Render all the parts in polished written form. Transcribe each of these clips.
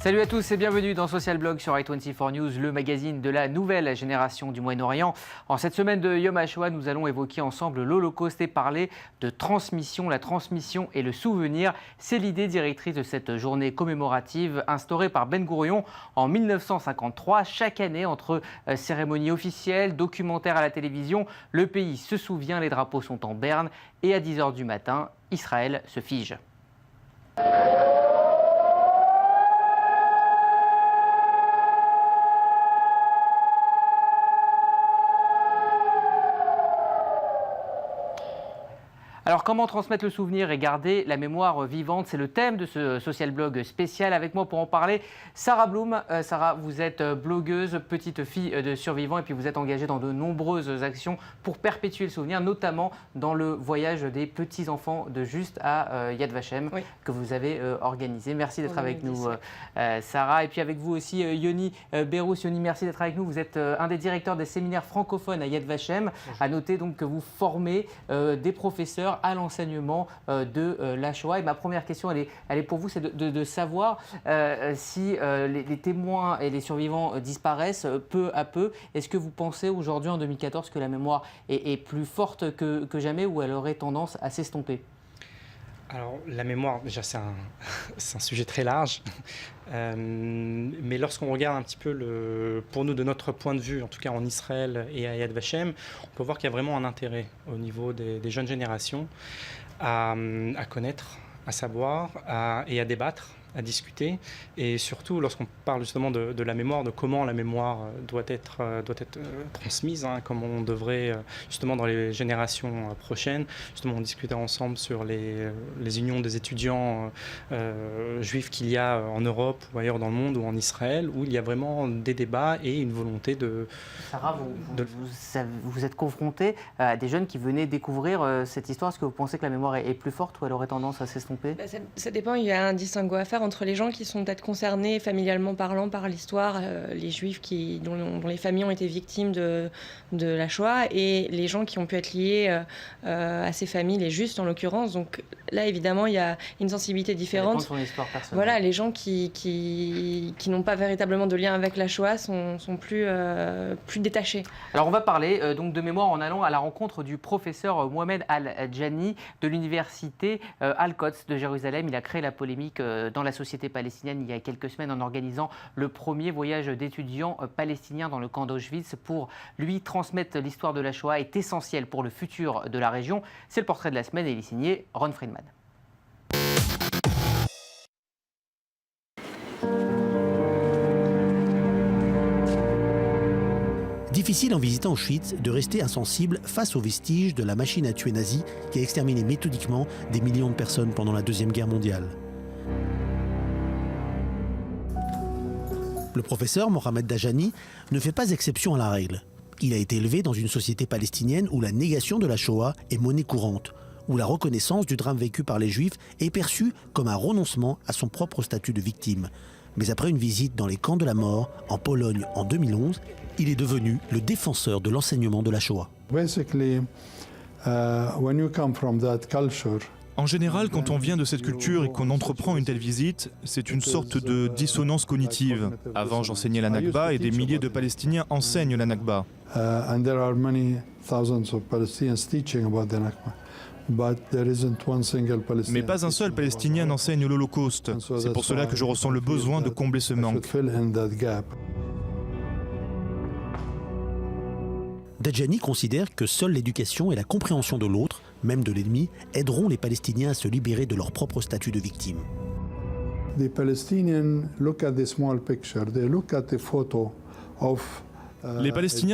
Salut à tous et bienvenue dans Social Blog sur i24 News, le magazine de la nouvelle génération du Moyen-Orient. En cette semaine de Yom HaShoah, nous allons évoquer ensemble l'Holocauste et parler de transmission. La transmission et le souvenir, c'est l'idée directrice de cette journée commémorative instaurée par Ben Gourion en 1953. Chaque année, entre cérémonies officielles, documentaires à la télévision, le pays se souvient, les drapeaux sont en berne et à 10h du matin, Israël se fige. Alors, comment transmettre le souvenir et garder la mémoire vivante? C'est le thème de ce Social Blog spécial. Avec moi pour en parler, Sarah Bloom. Sarah, vous êtes blogueuse, petite fille de survivants et puis vous êtes engagée dans de nombreuses actions pour perpétuer le souvenir, notamment dans le voyage des petits-enfants de Juste à Yad Vashem, oui, que vous avez organisé. Merci d'être avec nous, Sarah. Et puis avec vous aussi, Yoni Berous. Yoni, merci d'être avec nous. Vous êtes un des directeurs des séminaires francophones à Yad Vashem. À noter donc que vous formez des professeurs à l'enseignement de la Shoah. Et ma première question, elle est pour vous, c'est de savoir si les témoins et les survivants disparaissent peu à peu. Est-ce que vous pensez aujourd'hui, en 2014, que la mémoire est plus forte que jamais ou elle aurait tendance à s'estomper? Alors, la mémoire, déjà, c'est un sujet très large. Mais lorsqu'on regarde un petit peu, pour nous, de notre point de vue, en tout cas en Israël et à Yad Vashem, on peut voir qu'il y a vraiment un intérêt au niveau des jeunes générations à connaître, à savoir et à débattre, à discuter, et surtout lorsqu'on parle justement de la mémoire, de comment la mémoire doit être transmise, comment on devrait justement dans les générations prochaines. Justement, on discutait ensemble sur les unions des étudiants juifs qu'il y a en Europe ou ailleurs dans le monde ou en Israël, où il y a vraiment des débats et une volonté de... Sarah, vous êtes confrontée à des jeunes qui venaient découvrir cette histoire. Est-ce que vous pensez que la mémoire est plus forte ou elle aurait tendance à s'estomper? Ça dépend, il y a un distinguo à faire entre les gens qui sont peut-être concernés familialement parlant par l'histoire, les juifs dont les familles ont été victimes de la Shoah, et les gens qui ont pu être liés à ces familles, les justes en l'occurrence. Donc là, évidemment, il y a une sensibilité différente. Ça dépend de son histoire personnelle. Voilà, les gens qui n'ont pas véritablement de lien avec la Shoah sont plus détachés. Alors on va parler donc de mémoire en allant à la rencontre du professeur Mohamed Al-Djani de l'université Al-Quds de Jérusalem. Il a créé la polémique dans la société palestinienne il y a quelques semaines en organisant le premier voyage d'étudiants palestiniens dans le camp d'Auschwitz. Pour lui, transmettre l'histoire de la Shoah est essentiel pour le futur de la région. C'est le portrait de la semaine et il est signé Ron Friedman. Difficile en visitant Auschwitz de rester insensible face aux vestiges de la machine à tuer nazie qui a exterminé méthodiquement des millions de personnes pendant la Deuxième Guerre mondiale. Le professeur Mohamed Dajani ne fait pas exception à la règle. Il a été élevé dans une société palestinienne où la négation de la Shoah est monnaie courante, où la reconnaissance du drame vécu par les Juifs est perçue comme un renoncement à son propre statut de victime. Mais après une visite dans les camps de la mort en Pologne en 2011, il est devenu le défenseur de l'enseignement de la Shoah. En général, quand on vient de cette culture et qu'on entreprend une telle visite, c'est une sorte de dissonance cognitive. Avant, j'enseignais la Nakba et des milliers de Palestiniens enseignent la Nakba. Mais pas un seul Palestinien n'enseigne l'Holocauste. C'est pour cela que je ressens le besoin de combler ce manque. Dajani considère que seule l'éducation et la compréhension de l'autre, même de l'ennemi, aideront les Palestiniens à se libérer de leur propre statut de victime. Les Palestiniens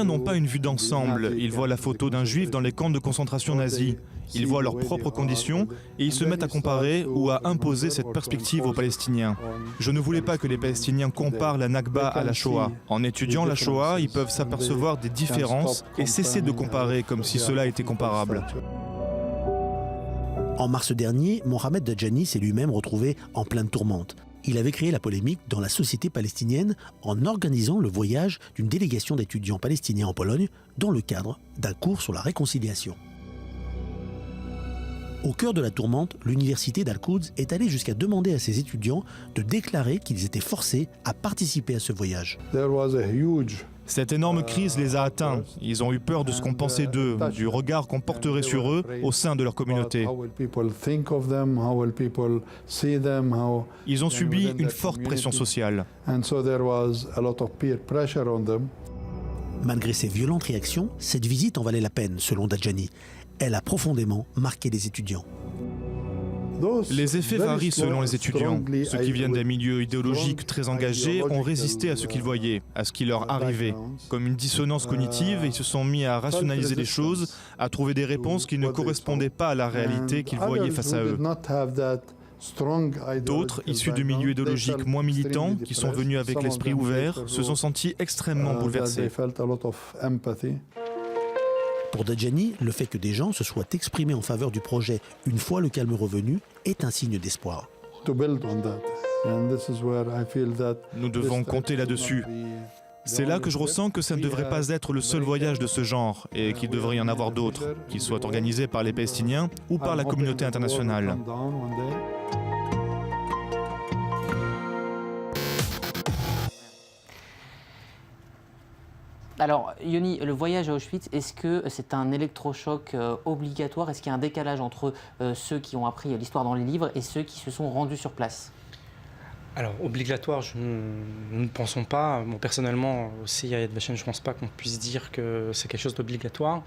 n'ont pas une vue d'ensemble. Ils voient la photo d'un juif dans les camps de concentration nazis. Ils voient leurs propres conditions et ils se mettent à comparer ou à imposer cette perspective aux Palestiniens. Je ne voulais pas que les Palestiniens comparent la Nakba à la Shoah. En étudiant la Shoah, ils peuvent s'apercevoir des différences et cesser de comparer comme si cela était comparable. En mars dernier, Mohamed Dajani s'est lui-même retrouvé en pleine tourmente. Il avait créé la polémique dans la société palestinienne en organisant le voyage d'une délégation d'étudiants palestiniens en Pologne dans le cadre d'un cours sur la réconciliation. Au cœur de la tourmente, l'université d'Al-Quds est allée jusqu'à demander à ses étudiants de déclarer qu'ils étaient forcés à participer à ce voyage. There was a huge Cette énorme crise les a atteints. Ils ont eu peur de ce qu'on pensait d'eux, du regard qu'on porterait sur eux au sein de leur communauté. Ils ont subi une forte pression sociale. Malgré ces violentes réactions, cette visite en valait la peine, selon Dajani. Elle a profondément marqué les étudiants. Les effets varient selon les étudiants. Ceux qui viennent d'un milieu idéologique très engagé ont résisté à ce qu'ils voyaient, à ce qui leur arrivait. Comme une dissonance cognitive, ils se sont mis à rationaliser les choses, à trouver des réponses qui ne correspondaient pas à la réalité qu'ils voyaient face à eux. D'autres, issus de milieux idéologiques moins militants, qui sont venus avec l'esprit ouvert, se sont sentis extrêmement bouleversés. Pour Dajani, le fait que des gens se soient exprimés en faveur du projet une fois le calme revenu est un signe d'espoir. Nous devons compter là-dessus. C'est là que je ressens que ça ne devrait pas être le seul voyage de ce genre et qu'il devrait y en avoir d'autres, qu'ils soient organisés par les Palestiniens ou par la communauté internationale. Alors, Yoni, le voyage à Auschwitz, est-ce que c'est un électrochoc obligatoire? Est-ce qu'il y a un décalage entre ceux qui ont appris l'histoire dans les livres et ceux qui se sont rendus sur place? Alors, obligatoire, nous ne pensons pas. Moi, personnellement, aussi à Yad Vashem, je ne pense pas qu'on puisse dire que c'est quelque chose d'obligatoire.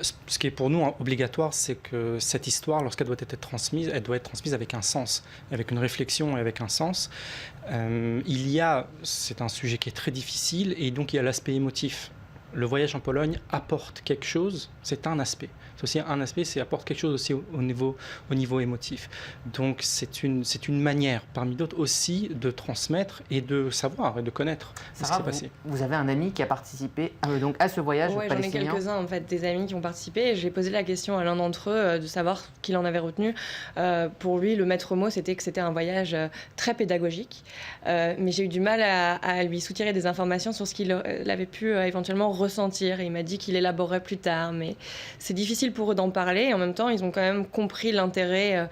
Ce qui est pour nous obligatoire, c'est que cette histoire, lorsqu'elle doit être transmise, elle doit être transmise avec un sens, avec une réflexion et avec un sens. C'est un sujet qui est très difficile et donc il y a l'aspect émotif. Le voyage en Pologne apporte quelque chose, c'est un aspect. C'est aussi un aspect, c'est apporte quelque chose aussi au niveau émotif. Donc c'est une manière, parmi d'autres aussi, de transmettre et de savoir et de connaître ce qui s'est passé. Vous avez un ami qui a participé donc à ce voyage palestinien? J'en ai quelques-uns en fait, des amis qui ont participé. Et j'ai posé la question à l'un d'entre eux de savoir qu'il en avait retenu. Pour lui, le maître mot, c'était que c'était un voyage très pédagogique. Mais j'ai eu du mal à lui soutirer des informations sur ce qu'il avait pu éventuellement ressentir. Et il m'a dit qu'il élaborerait plus tard. Mais c'est difficile pour eux d'en parler. Et en même temps, ils ont quand même compris l'intérêt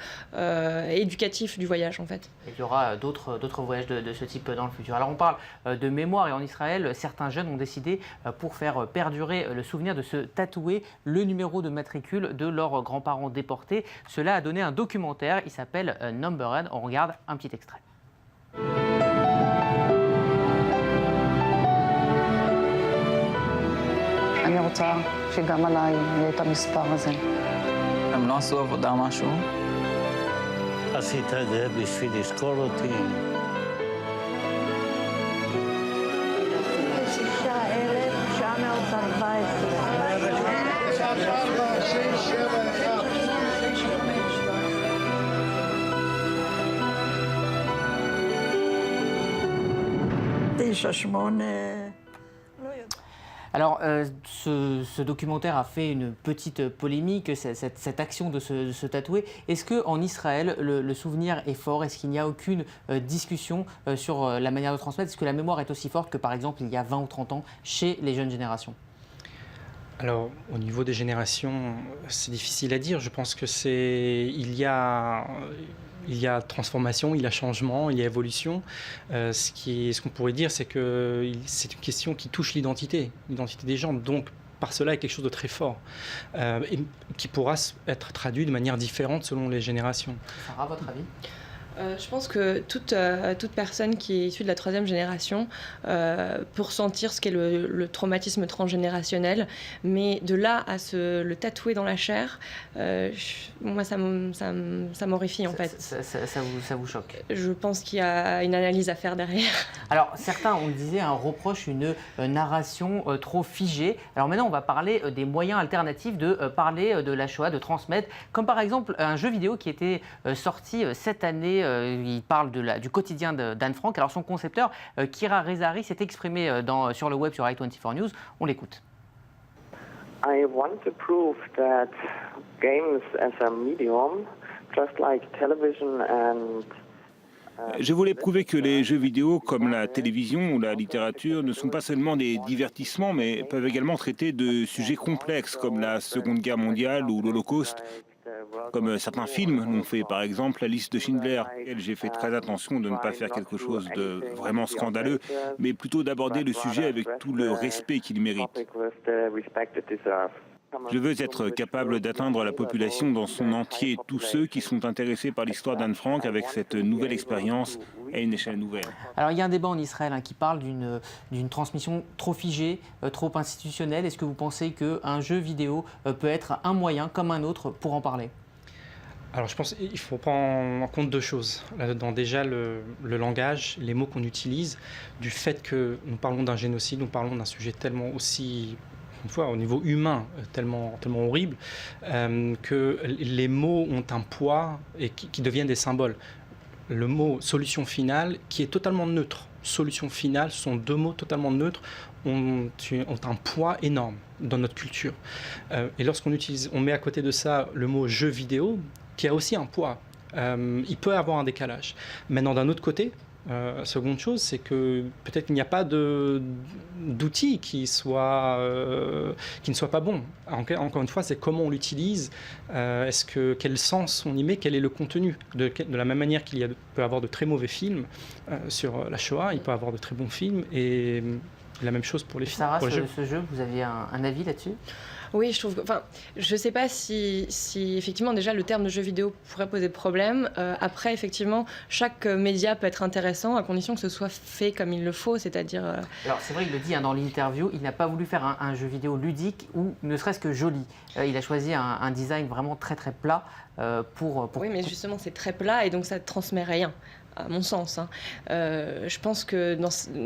éducatif du voyage en fait. Et il y aura d'autres voyages de ce type dans le futur. Alors on parle de mémoire et en Israël, certains jeunes ont décidé pour faire perdurer le souvenir de se tatouer le numéro de matricule de leurs grands-parents déportés. Cela a donné un documentaire, il s'appelle Numbered. On regarde un petit extrait. אני רוצה שגם עליי יהיה את המספר הזה. הם לא עשו עבודה משהו? עשית את זה בשביל לזכור אותי. 9-8. Alors, ce documentaire a fait une petite polémique, cette action de se tatouer. Est-ce qu'en Israël, le souvenir est fort? Est-ce qu'il n'y a aucune discussion sur la manière de transmettre? Est-ce que la mémoire est aussi forte que, par exemple, il y a 20 ou 30 ans chez les jeunes générations? Alors, au niveau des générations, c'est difficile à dire. Je pense que il y a transformation, il y a changement, il y a évolution. Ce qu'on pourrait dire, c'est que c'est une question qui touche l'identité des gens. Donc, par cela, il y a quelque chose de très fort et qui pourra être traduit de manière différente selon les générations. Sarah, votre avis? Je pense que toute personne qui est issue de la troisième génération peut ressentir ce qu'est le traumatisme transgénérationnel, mais de là à le tatouer dans la chair, moi ça m'horrifie en fait. Ça vous choque? Je pense qu'il y a une analyse à faire derrière. Alors certains, on le disait, reprochent une narration trop figée. Alors maintenant on va parler des moyens alternatifs de parler de la Shoah, de transmettre, comme par exemple un jeu vidéo qui était sorti cette année. Il parle du quotidien d'Anne Frank. Alors son concepteur, Kira Rezari, s'est exprimé sur le web, sur i24 News. On l'écoute. I want to prove that games as a medium, just like television and Je voulais prouver que les jeux vidéo comme la télévision ou la littérature ne sont pas seulement des divertissements, mais peuvent également traiter de sujets complexes comme la Seconde Guerre mondiale ou l'Holocauste. comme certains films l'ont fait, par exemple La liste de Schindler. J'ai fait très attention de ne pas faire quelque chose de vraiment scandaleux, mais plutôt d'aborder le sujet avec tout le respect qu'il mérite. Je veux être capable d'atteindre la population dans son entier, tous ceux qui sont intéressés par l'histoire d'Anne Frank avec cette nouvelle expérience à une échelle nouvelle. Alors il y a un débat en Israël qui parle d'une transmission trop figée, trop institutionnelle. Est-ce que vous pensez qu'un jeu vidéo peut être un moyen comme un autre pour en parler ? Alors je pense qu'il faut prendre en compte deux choses. Dans déjà le langage, les mots qu'on utilise, du fait que nous parlons d'un génocide, nous parlons d'un sujet tellement aussi, une fois au niveau humain, tellement horrible, que les mots ont un poids et qui deviennent des symboles. Le mot solution finale, qui est totalement neutre. Solution finale, ce sont deux mots totalement neutres, ont un poids énorme dans notre culture. Et lorsqu'on met à côté de ça le mot jeu vidéo, qui a aussi un poids, il peut avoir un décalage. Maintenant, d'un autre côté, seconde chose, c'est que peut-être qu'il n'y a pas d'outil qui ne soit pas bon. Encore une fois, c'est comment on l'utilise, quel sens on y met, quel est le contenu. De la même manière qu'il peut y avoir de très mauvais films sur la Shoah, il peut y avoir de très bons films, et la même chose pour les films. Sarah, ce jeu, vous aviez un avis là-dessus ? Oui, je trouve. Enfin, je ne sais pas si effectivement déjà le terme de jeu vidéo pourrait poser problème. Après, effectivement, chaque média peut être intéressant à condition que ce soit fait comme il le faut, c'est-à-dire. Alors c'est vrai, il le dit dans l'interview, il n'a pas voulu faire un jeu vidéo ludique ou ne serait-ce que joli. Il a choisi un design vraiment très très plat pour. Oui, mais justement, c'est très plat et donc ça ne transmet rien. À mon sens. Je pense que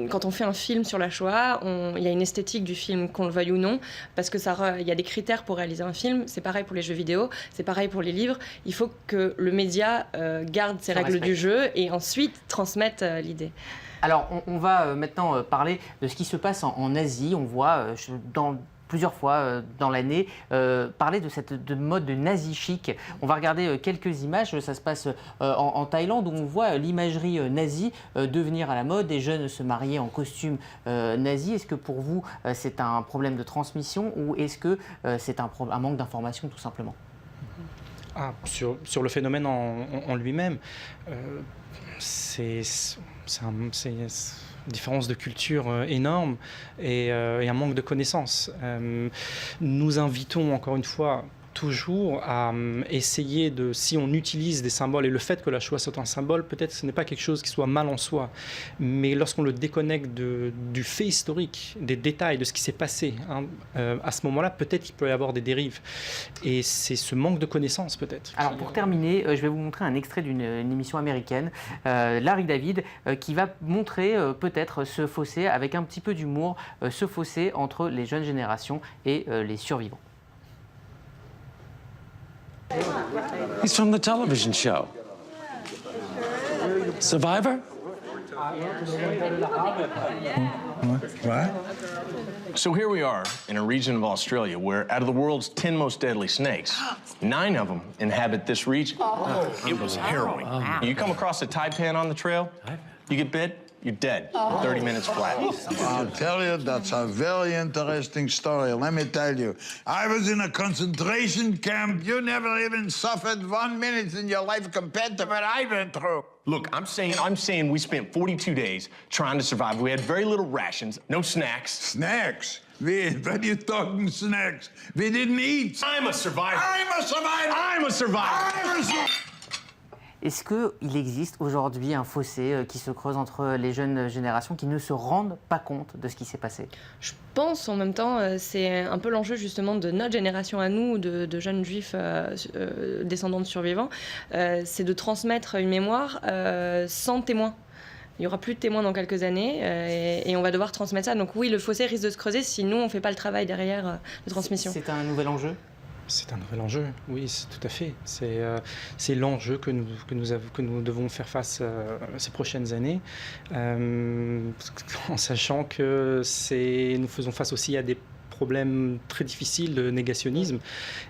quand on fait un film sur la Shoah, il y a une esthétique du film, qu'on le veuille ou non, parce que il y a des critères pour réaliser un film. C'est pareil pour les jeux vidéo, c'est pareil pour les livres. Il faut que le média garde ses règles du jeu et ensuite transmette l'idée. Alors, on va maintenant parler de ce qui se passe en Asie. On voit plusieurs fois dans l'année, parler de mode de nazi chic. On va regarder quelques images. Ça se passe en Thaïlande, où on voit l'imagerie nazie devenir à la mode, des jeunes se marier en costume nazi. Est-ce que pour vous, c'est un problème de transmission ou est-ce que c'est un manque d'information tout simplement ? Sur le phénomène en lui-même, c'est une différence de culture énorme et un manque de connaissances. Nous invitons encore une fois toujours à essayer si on utilise des symboles, et le fait que la Shoah soit un symbole, peut-être que ce n'est pas quelque chose qui soit mal en soi, mais lorsqu'on le déconnecte du fait historique, des détails, de ce qui s'est passé, à ce moment-là, peut-être qu'il peut y avoir des dérives. Et c'est ce manque de connaissances, peut-être. Alors, pour terminer, je vais vous montrer un extrait d'une émission américaine, Larry David, qui va montrer peut-être ce fossé, avec un petit peu d'humour, ce fossé entre les jeunes générations et les survivants. He's from the television show. Survivor? What? So here we are in a region of Australia where out of the world's 10 most deadly snakes, 9 of them inhabit this region. It was harrowing. You come across a taipan on the trail, you get bit, you're dead. 30 minutes flat. I'll tell you, that's a very interesting story. Let me tell you, I was in a concentration camp. You never even suffered 1 minute in your life compared to what I went through. Look, I'm saying we spent 42 days trying to survive. We had very little rations, no snacks. Snacks? What are you talking snacks? We didn't eat. I'm a survivor. I'm a survivor. I'm a survivor. I'm a survivor. Est-ce qu'il existe aujourd'hui un fossé qui se creuse entre les jeunes générations qui ne se rendent pas compte de ce qui s'est passé ? Je pense en même temps, c'est un peu l'enjeu justement de notre génération à nous, de jeunes juifs descendants de survivants, c'est de transmettre une mémoire sans témoin. Il n'y aura plus de témoins dans quelques années et on va devoir transmettre ça. Donc oui, le fossé risque de se creuser si nous, on ne fait pas le travail derrière de transmission. C'est un nouvel enjeu ? C'est un nouvel enjeu, oui, tout à fait. C'est l'enjeu que nous devons faire face ces prochaines années, en sachant que nous faisons face aussi à des problème très difficile de négationnisme.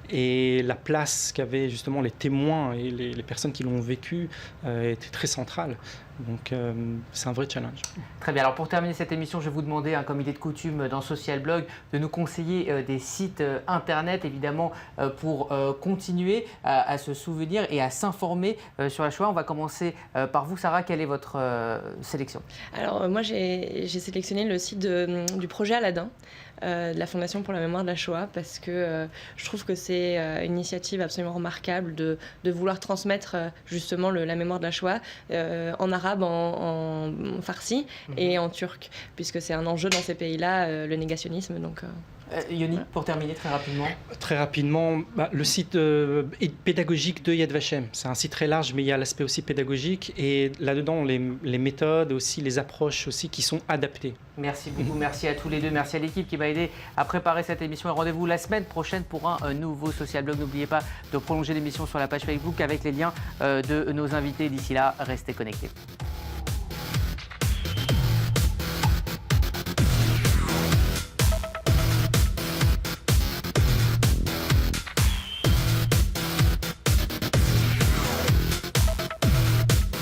Et la place qu'avaient justement les témoins et les personnes qui l'ont vécu était très centrale. Donc c'est un vrai challenge. Très bien. Alors pour terminer cette émission, je vais vous demander, comme il est de coutume dans Social Blog, de nous conseiller des sites internet, évidemment, pour continuer à se souvenir et à s'informer sur la Shoah. On va commencer par vous, Sarah. Quelle est votre sélection? Alors moi j'ai sélectionné le site du projet Aladdin, de la Fondation pour la mémoire de la Shoah, parce que je trouve que c'est une initiative absolument remarquable de vouloir transmettre justement la mémoire de la Shoah en arabe, en farsi et en turc, puisque c'est un enjeu dans ces pays-là, le négationnisme. Donc, Yoni, pour terminer très rapidement. Très rapidement, le site pédagogique de Yad Vashem. C'est un site très large, mais il y a l'aspect aussi pédagogique. Et là-dedans, les méthodes, aussi les approches aussi qui sont adaptées. Merci beaucoup, merci à tous les deux, merci à l'équipe qui m'a aidé à préparer cette émission. Et rendez-vous la semaine prochaine pour un nouveau Social Blog. N'oubliez pas de prolonger l'émission sur la page Facebook avec les liens de nos invités. D'ici là, restez connectés.